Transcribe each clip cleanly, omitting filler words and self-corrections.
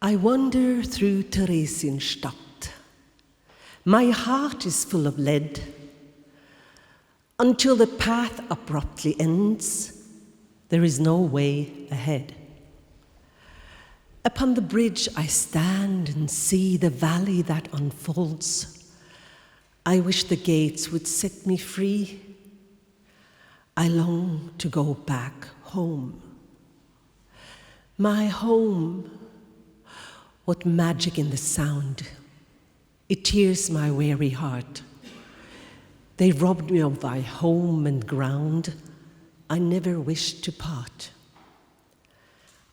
I wander through Theresienstadt. My heart is full of lead until the path abruptly ends. There is no way ahead. Upon the bridge I stand and see the valley that unfolds. I wish the gates would set me free. I long to go back home. My home, what magic in the sound. It tears my weary heart. They robbed me of my home and ground. I never wished to part.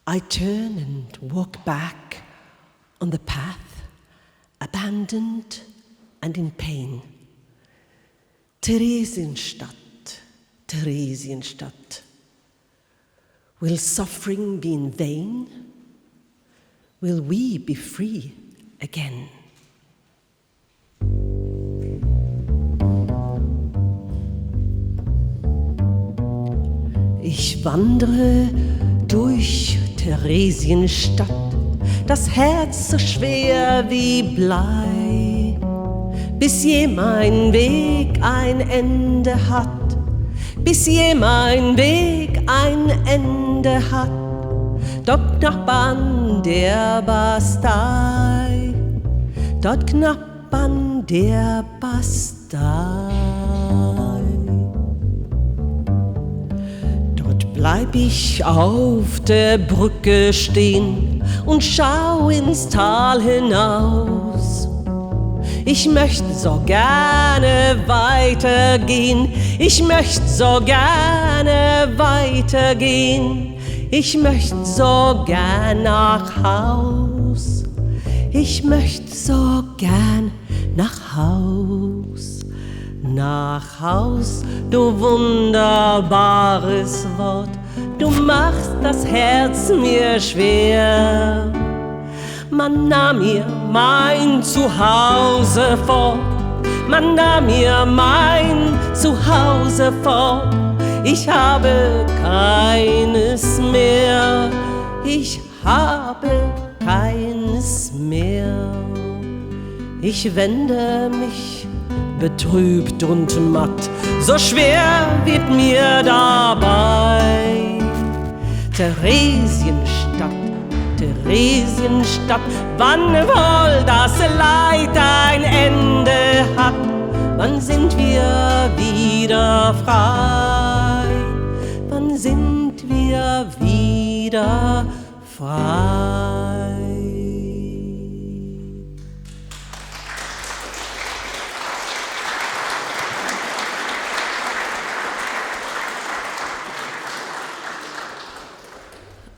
I turn and walk back on the path, abandoned and in pain. Theresienstadt, Terezín. Will suffering be in vain? Will we be free again? Ich wandre durch Theresienstadt, das Herz so schwer wie Blei, bis je mein Weg ein Ende hat, bis je mein Weg ein Ende hat. Dort knapp an der Bastei, dort knapp an der Bastei. Bleib ich auf der Brücke stehen und schau ins Tal hinaus. Ich möchte so gerne weitergehen, ich möchte so gerne weitergehen, ich möchte so gern nach Haus, ich möchte so gern nach Haus. Nach Haus, du wunderbares Wort, du machst das Herz mir schwer. Man nahm mir mein Zuhause fort, man nahm mir mein Zuhause fort. Ich habe keines mehr, ich habe keines mehr. Ich wende mich betrübt und matt, so schwer wird mir dabei. Theresienstadt, Theresienstadt, wann wohl das Leid ein Ende hat? Wann sind wir wieder frei? Wann sind wir wieder frei?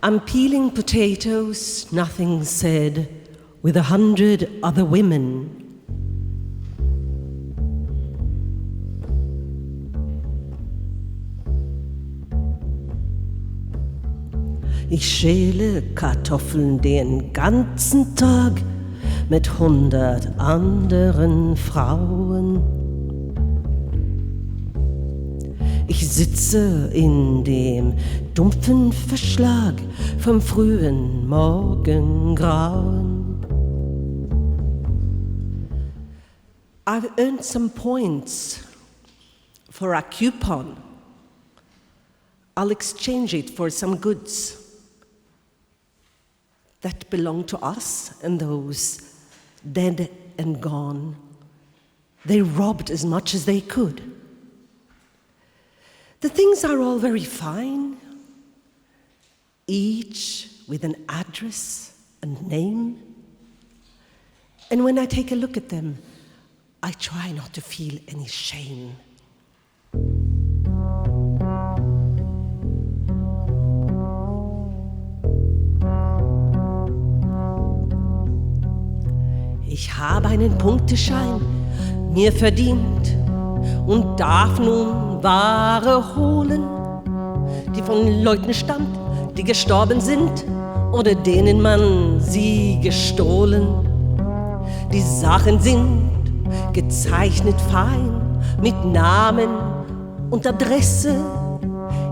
I'm peeling potatoes, nothing said, with 100 other women. Ich schäle Kartoffeln den ganzen Tag mit 100 anderen Frauen. Ich sitze in dem dumpfen Verschlag vom frühen Morgengrauen. I've earned some points for a coupon. I'll exchange it for some goods that belong to us and those dead and gone. They robbed as much as they could. The things are all very fine, each with an address and name. And when I take a look at them, I try not to feel any shame. Ich habe einen Punkteschein mir verdient und darf nun Ware holen, die von Leuten stammt, die gestorben sind oder denen man sie gestohlen. Die Sachen sind gezeichnet fein mit Namen und Adresse.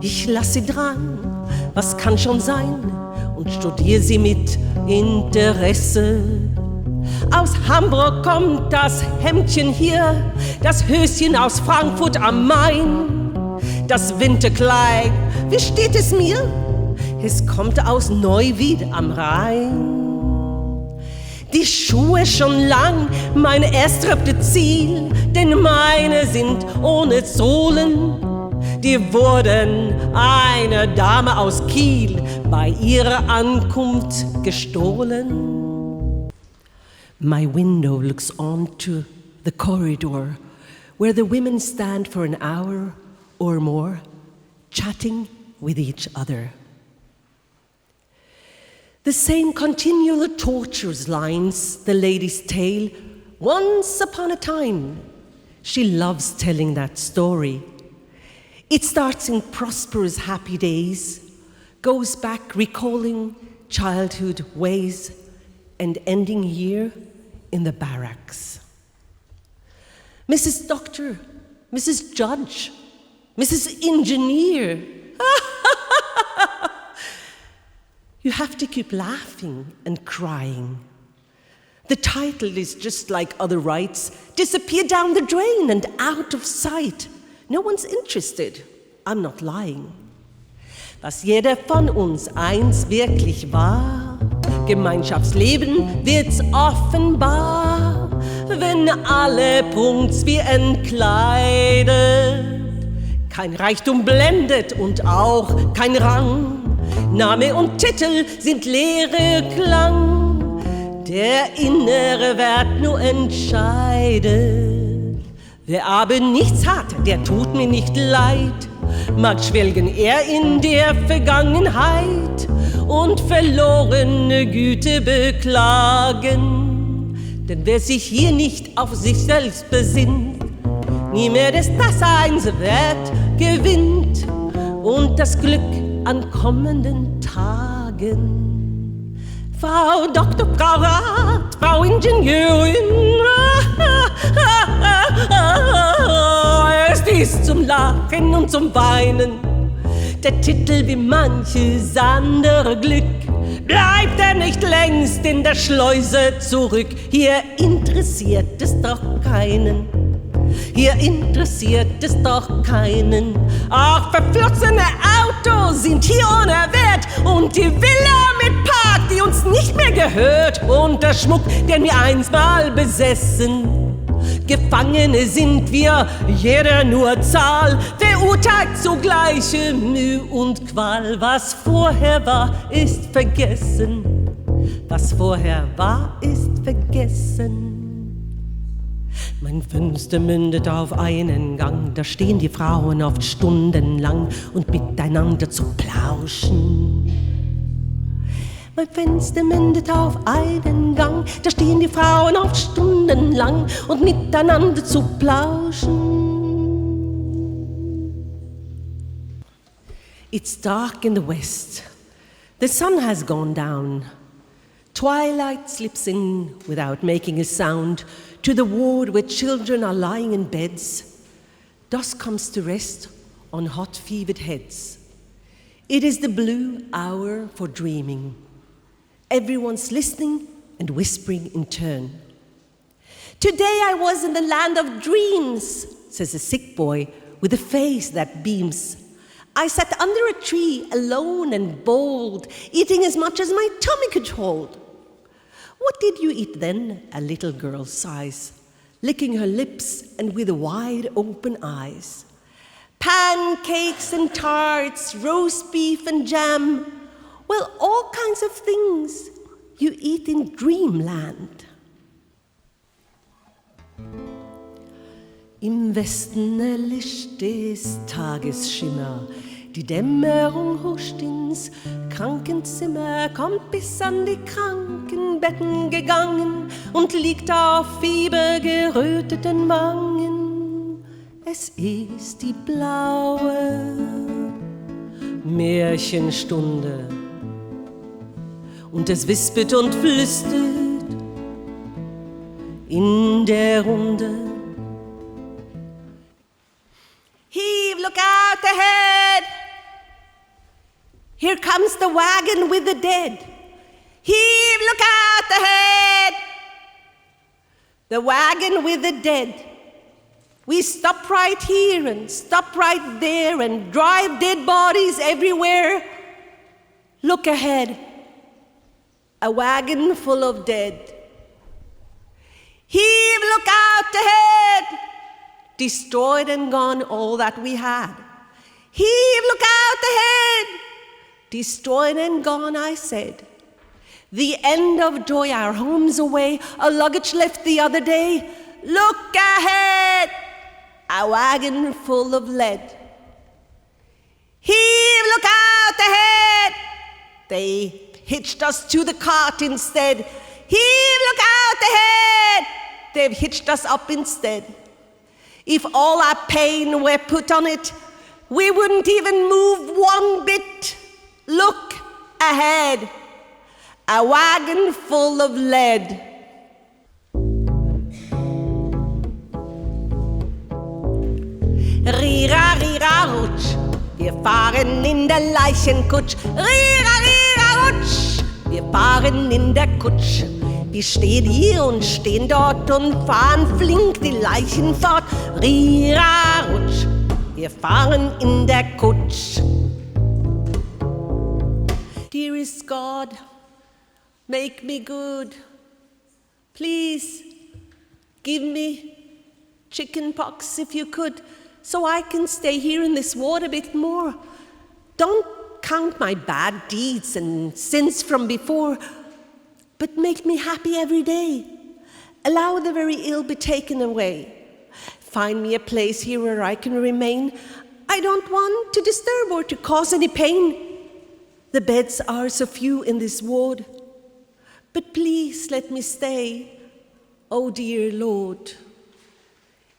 Ich lass sie dran, was kann schon sein und studier sie mit Interesse. Aus Hamburg kommt das Hemdchen hier, das Höschen aus Frankfurt am Main. Das Winterkleid, wie steht es mir? Es kommt aus Neuwied am Rhein. Die Schuhe schon lang, mein erstrebtes Ziel, denn meine sind ohne Sohlen. Die wurden einer Dame aus Kiel bei ihrer Ankunft gestohlen. My window looks onto the corridor where the women stand for an hour or more, chatting with each other. The same continual tortures lines the lady's tale. Once upon a time, she loves telling that story. It starts in prosperous, happy days, goes back recalling childhood ways, and ending here in the barracks. Mrs. Doctor, Mrs. Judge, Mrs. Engineer. You have to keep laughing and crying. The title is just like other rights, disappear down the drain and out of sight. No one's interested. I'm not lying. Was jeder von uns eins wirklich war, Gemeinschaftsleben wird's offenbar, wenn alle Punkts wie entkleidet. Kein Reichtum blendet und auch kein Rang. Name und Titel sind leere Klang. Der innere Wert nur entscheidet. Wer aber nichts hat, der tut mir nicht leid. Mag schwelgen er in der Vergangenheit und verlorene Güte beklagen. Denn wer sich hier nicht auf sich selbst besinnt, nie mehr des Daseins Wert gewinnt und das Glück an kommenden Tagen. Frau Doktor, Frau Rat, Frau Ingenieurin, es ist zum Lachen und zum Weinen. Der Titel wie manches andere Glück bleibt er nicht längst in der Schleuse zurück. Hier interessiert es doch keinen. Hier interessiert es doch keinen. Auch verflossene Autos sind hier ohne Wert und die Villa mit Park, die uns nicht mehr gehört, und der Schmuck, den wir einstmal besessen. Gefangene sind wir, jeder nur Zahl, verurteilt zu gleiche Mühe und Qual. Was vorher war, ist vergessen. Was vorher war, ist vergessen. Mein Fenster mündet auf einen Gang, da stehen die Frauen oft stundenlang und miteinander zu plauschen. Mein Fenster mündet auf einen Gang, da stehen die Frauen oft stundenlang und miteinander zu plauschen. It's dark in the west. The sun has gone down. Twilight slips in without making a sound to the ward where children are lying in beds. Dusk comes to rest on hot fevered heads. It is the blue hour for dreaming. Everyone's listening and whispering in turn. Today I was in the land of dreams, says a sick boy with a face that beams. I sat under a tree, alone and bold, eating as much as my tummy could hold. What did you eat then? A little girl sighs, licking her lips and with wide open eyes. Pancakes and tarts, roast beef and jam. Well, all kinds of things you eat in dreamland. Im Westen erlischt des Tagesschimmer, die Dämmerung huscht ins Krankenzimmer, kommt bis an die Krankenbetten gegangen und liegt auf fiebergeröteten Wangen. Es ist die blaue Märchenstunde und es wispert und flüstert in der Runde. Heave, look out ahead! Here comes the wagon with the dead. Heave, look out ahead! The wagon with the dead. We stop right here and stop right there and drive dead bodies everywhere. Look ahead. A wagon full of dead. Heave, look out ahead! Destroyed and gone all that we had. Heave, look out ahead! Destroyed and gone, I said. The end of joy, our homes away, a luggage left the other day. Look ahead! A wagon full of lead. Heave, look out ahead! They hitched us to the cart instead. Heave, look out ahead! They've hitched us up instead. If all our pain were put on it, we wouldn't even move one bit. Look ahead. A wagon full of lead. Rira, rira, rutsch. Wir fahren in der Leichenkutsch. Rira, rira, rutsch. Wir fahren in der Kutsch. Wir stehen hier und stehen dort und fahren flink die Leichen fort. Rira, rutsch. Wir fahren in der Kutsch. Dearest God, make me good. Please, give me chicken pox if you could, so I can stay here in this ward a bit more. Don't count my bad deeds and sins from before, but make me happy every day. Allow the very ill be taken away. Find me a place here where I can remain. I don't want to disturb or to cause any pain. The beds are so few in this ward, but please let me stay, oh dear Lord.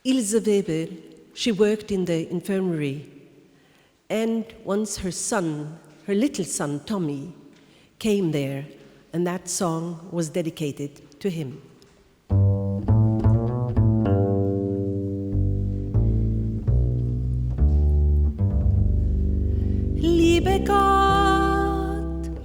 Ilse Weber, she worked in the infirmary, and once her son, her little son Tommy, came there, and that song was dedicated to him. Liebe Gott,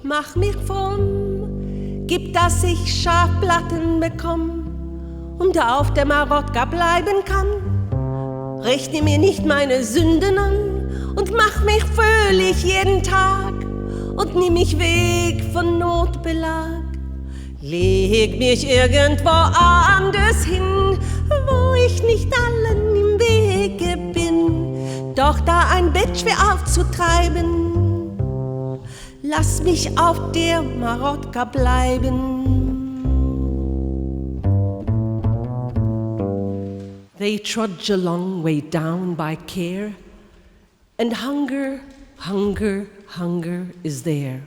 mach mich fromm, gib, dass ich Schafplatten bekomm und auf der Marchewka bleiben kann. Rechne mir nicht meine Sünden an und mach mich fröhlich jeden Tag und nimm mich weg von Notbelag. Leg mich irgendwo anders hin, wo ich nicht allen im Wege bin. Doch da ein Bett schwer aufzutreiben, lass mich auf der Marchewka bleiben. They trudge a long way down by care, and hunger, hunger, hunger is there.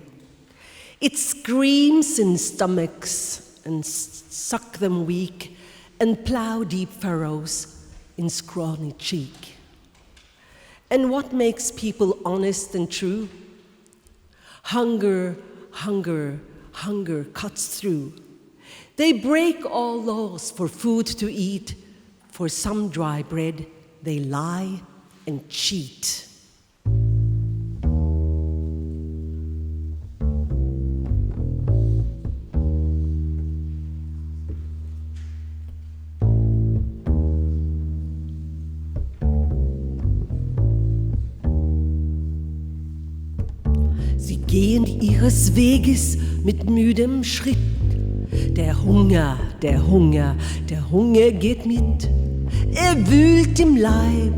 It screams in stomachs and suck them weak and plow deep furrows in scrawny cheek. And what makes people honest and true? Hunger, hunger, hunger cuts through. They break all laws for food to eat. For some dry bread, they lie and cheat. Sie gehen ihres Weges mit müdem Schritt. Der Hunger, der Hunger, der Hunger geht mit. Er wühlt im Leib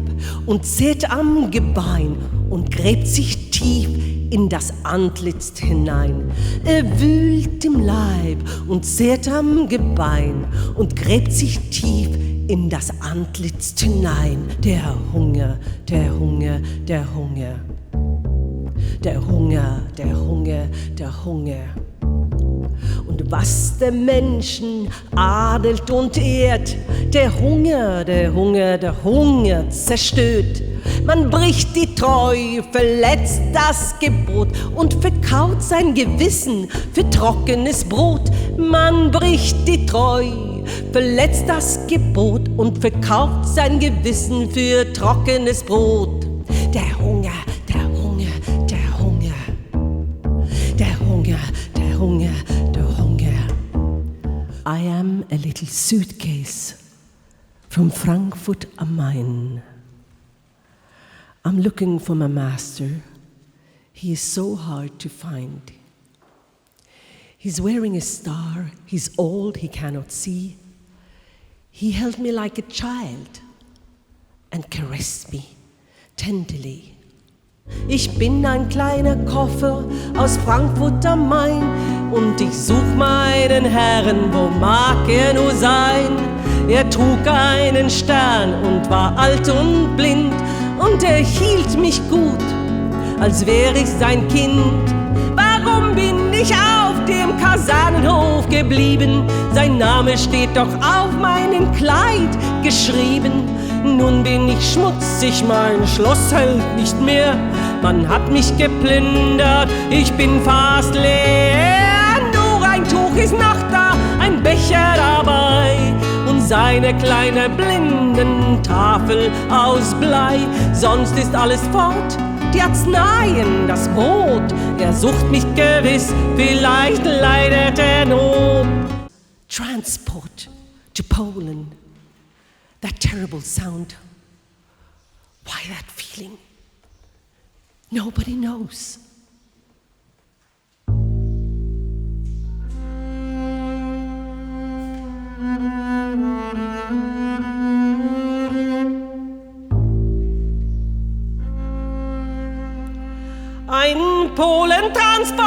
und zerrt am Gebein und gräbt sich tief in das Antlitz hinein. Er wühlt im Leib und zerrt am Gebein und gräbt sich tief in das Antlitz hinein. Der Hunger, der Hunger, der Hunger. Der Hunger, der Hunger, der Hunger. Und was der Menschen adelt und ehrt, der Hunger, der Hunger, der Hunger zerstört. Man bricht die Treu, verletzt das Gebot und verkauft sein Gewissen für trockenes Brot. Man bricht die Treu, verletzt das Gebot und verkauft sein Gewissen für trockenes Brot. Der Hunger, der Hunger, der Hunger. down a little suitcase from Frankfurt am Main. I'm looking for my master. He is so hard to find. He's wearing a star. He's old, he cannot see. He held me like a child and caressed me tenderly. Ich bin ein kleiner Koffer aus Frankfurt am Main und ich such meinen Herrn, wo mag er nur sein? Er trug einen Stern und war alt und blind und er hielt mich gut, als wäre ich sein Kind. Warum bin ich auf dem Kasernenhof geblieben? Sein Name steht doch auf meinem Kleid geschrieben. Nun bin ich schmutzig, mein Schloss hält nicht mehr. Man hat mich geplündert, ich bin fast leer. Nur ein Tuch ist noch da, ein Becher dabei und seine kleine Blindentafel aus Blei. Sonst ist alles fort, die Arzneien, das Brot. Er sucht mich gewiss, vielleicht leidet er Not. Transport to Poland. That terrible sound. Why that feeling? Nobody knows. Ein Polentransport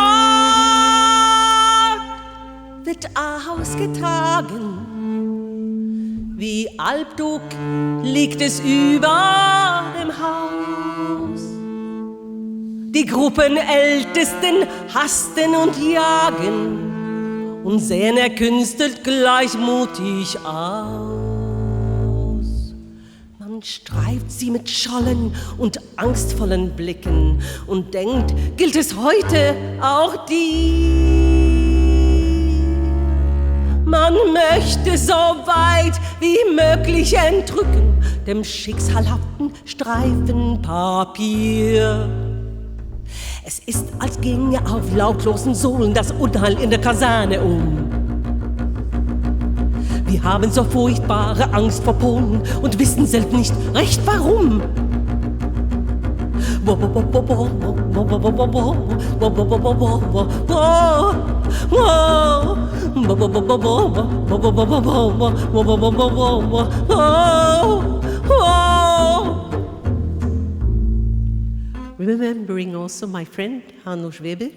wird ausgetragen. Wie Alpdruck liegt es über dem Haus. Die Gruppenältesten hasten und jagen und sehen erkünstelt gleichmutig aus. Man streift sie mit Schollen und angstvollen Blicken und denkt, gilt es heute auch die? Man möchte so weit wie möglich entrücken dem schicksalhaften Streifen Papier. Es ist, als ginge auf lautlosen Sohlen das Unheil in der Kaserne um. Wir haben so furchtbare Angst vor Polen und wissen selbst nicht recht warum. Remembering also my friend Ilse Weber,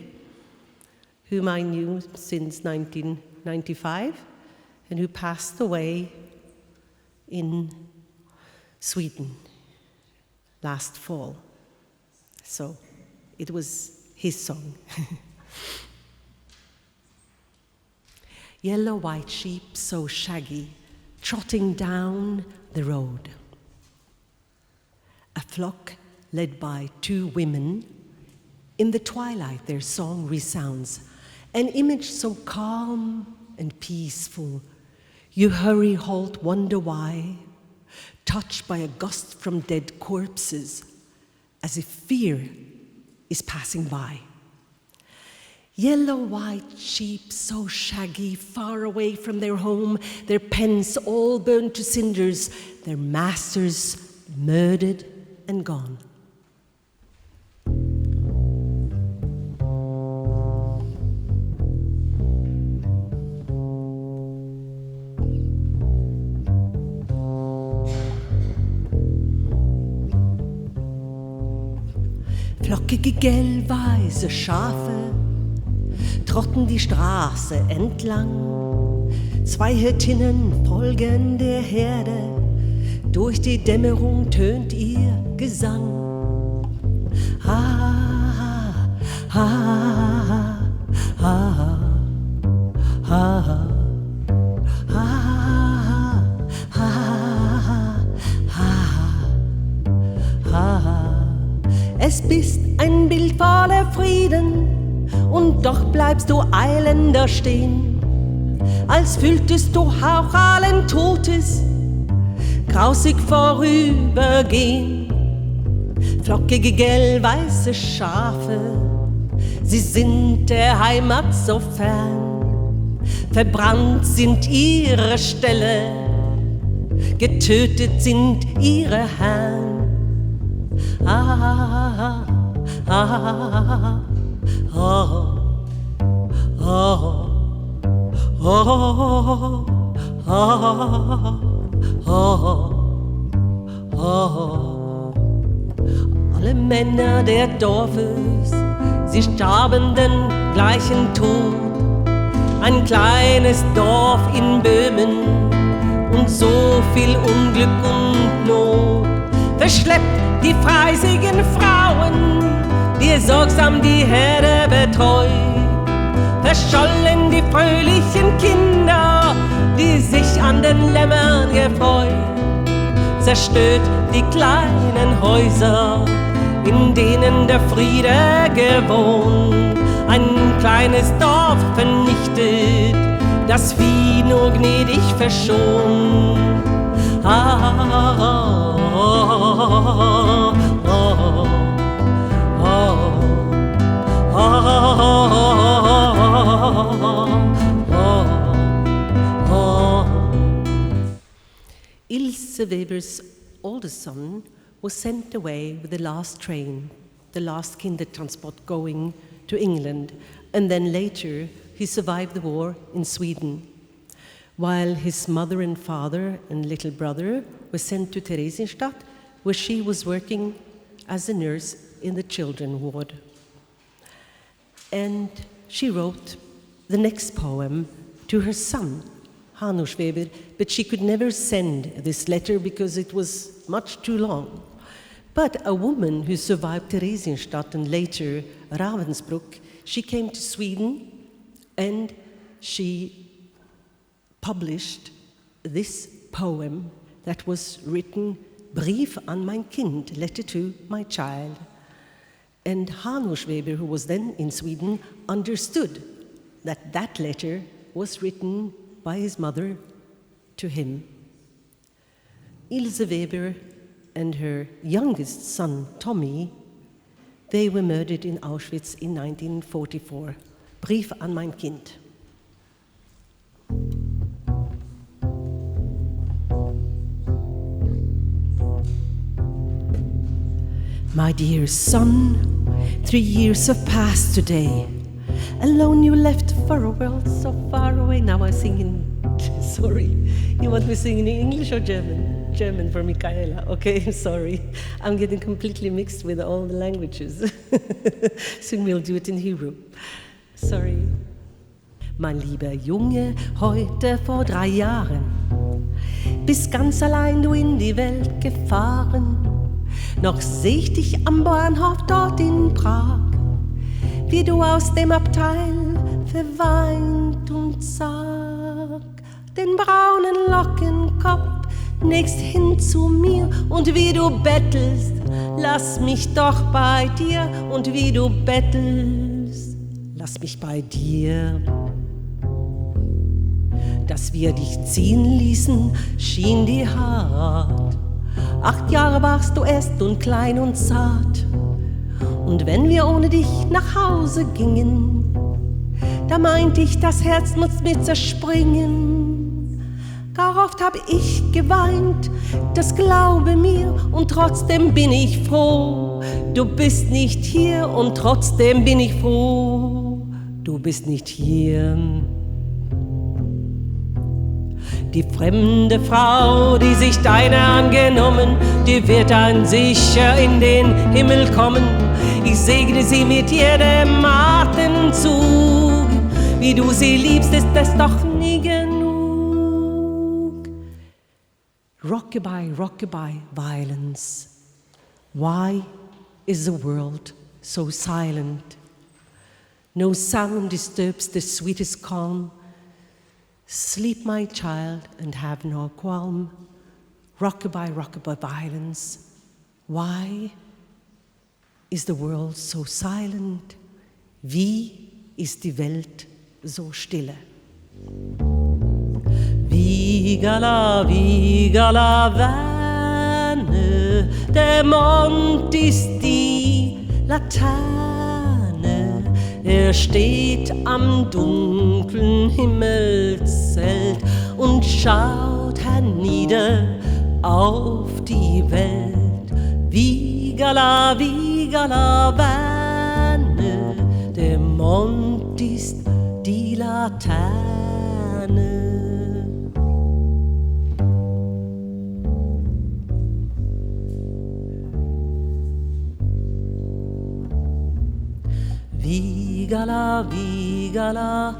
whom I knew since 1995 and who passed away in Sweden last fall. So it was his song. Yellow white sheep, so shaggy, trotting down the road. A flock led by two women. In the twilight their song resounds, an image so calm and peaceful. You hurry, halt, wonder why, touched by a gust from dead corpses, as if fear is passing by. Yellow white sheep, so shaggy, far away from their home, their pens all burned to cinders, their masters murdered and gone. Flockige gelb-weiße Schafe trotten die Straße entlang. Zwei Hirtinnen folgen der Herde, durch die Dämmerung tönt ihr Gesang. Ha, ha, ha, ha, ha, es bist ein Bild voller Frieden, und doch bleibst du eilender stehen, als fühltest du auch allen Totes grausig vorübergehen. Flockige verbrannt sind ihre Ställe, getötet sind ihre Herren. Ah, ah, ah, ah, ah, ah, ah, ah. Alle Männer der Dorfes, sie starben den gleichen Tod. Ein kleines Dorf in Böhmen und so viel Unglück und Not. Verschleppt die fleißigen Frauen, die sorgsam die Herde betreut. Verschollen die fröhlichen Kinder, die sich an den Lämmern gefreut. Zerstört die kleinen Häuser, in denen der Friede gewohnt. Ein kleines Dorf vernichtet, das Vieh nur gnädig verschont. Ah, ah, ah, ah, Ilse Weber's oldest son was sent away with the last train, the last Kindertransport going to England, and then later he survived the war in Sweden, while his mother and father and little brother were sent to Terezínstadt, where she was working as a nurse in the children's ward. And she wrote the next poem to her son, Adam Szkrzypek, but she could never send this letter because it was much too long. But a woman who survived Terezínstadt and later Ravensbrück, she came to Sweden and she published this poem that was written, Brief an mein Kind, letter to my child. And Adam Szkrzypek, who was then in Sweden, understood that that letter was written by his mother to him. Ilse Weber and her youngest son, Tommy, they were murdered in Auschwitz in 1944. Brief an mein Kind. My dear son, 3 years have passed today. Alone you left for a world so far away. Now I sing in, sorry, you want me singing in English or German? German for Michaela. Okay, sorry. I'm getting completely mixed with all the languages. Soon we'll do it in Hebrew. Sorry. Mein lieber Junge, heute vor 3 Jahren bist ganz allein du in die Welt gefahren. Noch seh ich dich am Bahnhof dort in Prag, wie du aus dem Abteil verweint und sag, den braunen Lockenkopf nächst hin zu mir und wie du bettelst, lass mich doch bei dir und wie du bettelst, lass mich bei dir. Dass wir dich ziehen ließen, schien dir hart. 8 Jahre warst du erst und klein und zart. Und wenn wir ohne dich nach Hause gingen, da meint ich, das Herz muss mir zerspringen. Gar oft hab ich geweint, das glaube mir, und trotzdem bin ich froh. Du bist nicht hier und trotzdem bin ich froh. Du bist nicht hier. Die fremde Frau, die sich deiner angenommen, die wird dann sicher in den Himmel kommen. Ich segne sie mit jedem Atemzug. Wie du sie liebst, ist es doch nie genug. Rockabye, rockabye, violence. Why is the world so silent? No sound disturbs the sweetest calm. Sleep, my child, and have no qualm. Rockabye, rockabye, violence. Why is the world so silent? Wie ist die Welt so stille? Wiegala, Wiegala, Vane, der Mond ist die Laterne, Er steht am dunklen Himmelszelt und schaut hernieder auf die Welt. Wiegala, Wiegala, Werne, der Mond ist die Laterne. Wiegala, Wiegala,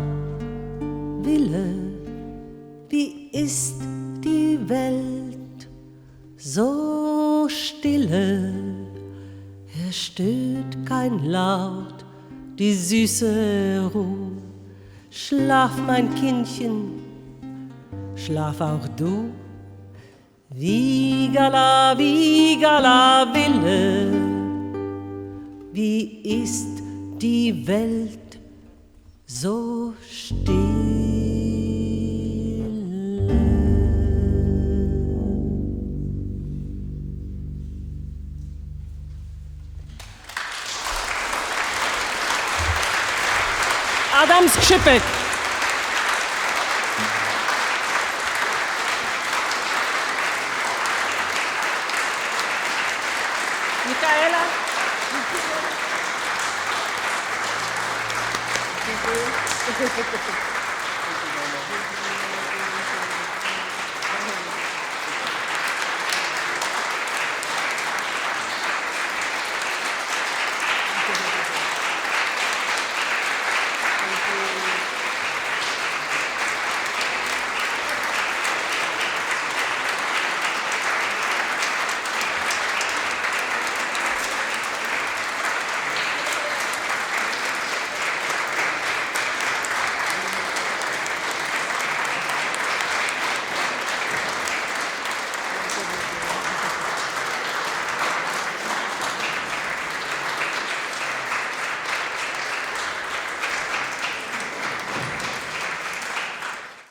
Wille, wie ist die Welt so stille? Er stößt kein Laut, die süße Ruhe. Schlaf, mein Kindchen, schlaf auch du. Wiegala, Wiegala, Wille, wie ist die Welt so still? Adam Szkrzypek. Michaela. Dziękuję.